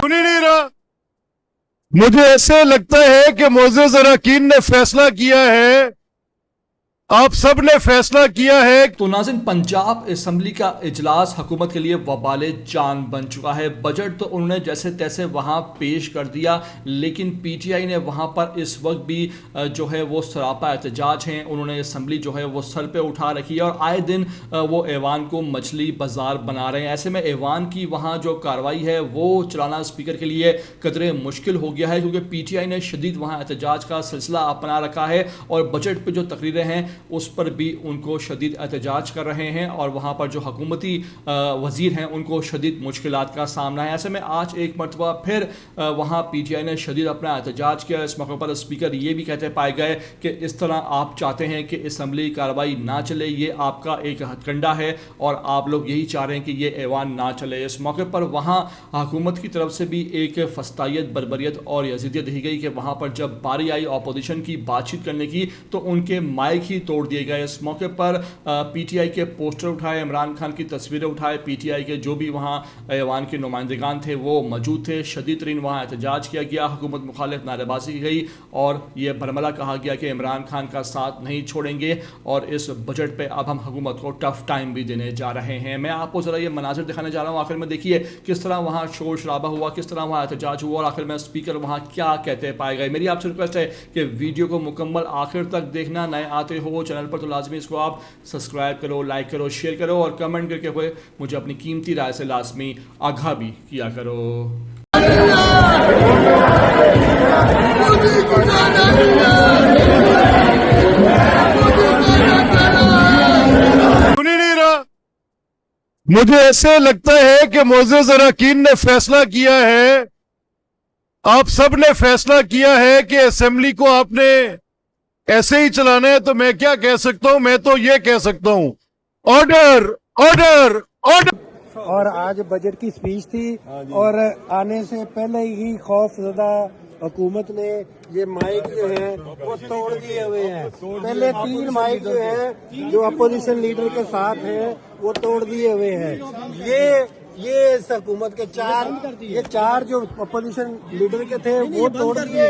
सुन ही नहीं रहा। मुझे ऐसे लगता है कि मोअज़्ज़ज़ अरकान ने फैसला किया है, आप सब ने फैसला किया है। तो नाज़रीन, पंजाब असम्बली का इजलास हुकूमत के लिए वबाले जान बन चुका है। बजट तो उन्होंने जैसे तैसे वहाँ पेश कर दिया, लेकिन पीटीआई ने वहाँ पर इस वक्त भी जो है वो सरापा एहतजाज हैं। उन्होंने असम्बली जो है वो सर पे उठा रखी है और आए दिन वो ऐवान को मछली बाजार बना रहे हैं। ऐसे में ऐवान की वहाँ जो कार्रवाई है वो चलाना स्पीकर के लिए कदरे मुश्किल हो गया है, क्योंकि पीटीआई ने शदीद वहाँ एहतजाज का सिलसिला अपना रखा है और बजट पर जो तकरीरें हैं उस पर भी उनको शदीद एहतजाज कर रहे हैं और वहाँ पर जो हुकूमती वज़ीर हैं उनको शदीद मुश्किलात का सामना है। ऐसे में आज एक मरतबा फिर वहाँ पीटीआई ने शदीद अपना एहतजाज किया। इस मौके पर स्पीकर ये भी कहते पाए गए कि इस तरह आप चाहते हैं कि असम्बली कार्रवाई ना चले, ये आपका एक हथकंडा है और आप लोग यही चाह रहे हैं कि ये ऐवान ना चले। इस मौके पर वहाँ हुकूमत की तरफ से भी एक फस्तायत, बर्बरियत और यजीदियत दी गई कि वहाँ पर जब बारी आई अपोजिशन की बातचीत करने की तो उनके माइक ही तोड़ दिए गए। इस मौके पर पीटीआई के पोस्टर उठाए, इमरान खान की तस्वीरें उठाए, पीटीआई के जो भी वहाँ ऐवान के नुमाइंदगान थे वो मौजूद थे। शदीद तरीन वहाँ एहतजाज किया गया, हुकूमत मुखालिफ नारेबाजी की गई और ये बरमला कहा गया कि इमरान खान का साथ नहीं छोड़ेंगे और इस बजट पे अब हम हुकूमत को टफ टाइम भी देने जा रहे हैं। मैं आपको ज़रा ये मनाजिर दिखाने जा रहा हूँ। आखिर में देखिए किस तरह वहाँ शोर शराबा हुआ, किस तरह वहाँ एहतजाज हुआ और आखिर में स्पीकर वहाँ क्या कहते पाए गए। मेरी आपसे रिक्वेस्ट है कि वीडियो को मुकम्मल आखिर तक देखना। नए आते हो चैनल पर तो लाजमी इसको आप सब्सक्राइब करो, लाइक करो, शेयर करो और कमेंट करके हुए मुझे अपनी कीमती राय से लाजमी आगाह भी किया करो। सुन ही नहीं रहा। मुझे ऐसे लगता है कि मोअज़्ज़ज़ अरकान ने फैसला किया है, आप सब ने फैसला किया है कि असेंबली को आपने ऐसे ही चलाना है। तो मैं क्या कह सकता हूं, मैं तो ये कह सकता हूं ऑर्डर ऑर्डर ऑर्डर। और आज बजट की स्पीच थी और आने से पहले ही खौफजदा हुकूमत ने ये माइक जो है वो तोड़ दिए हुए हैं। पहले 3 माइक जो है जो अपोजिशन लीडर के साथ हैं वो तोड़ दिए हुए हैं। ये इस हुकूमत के 4 जो अपोजिशन लीडर के थे वो तोड़ दिए।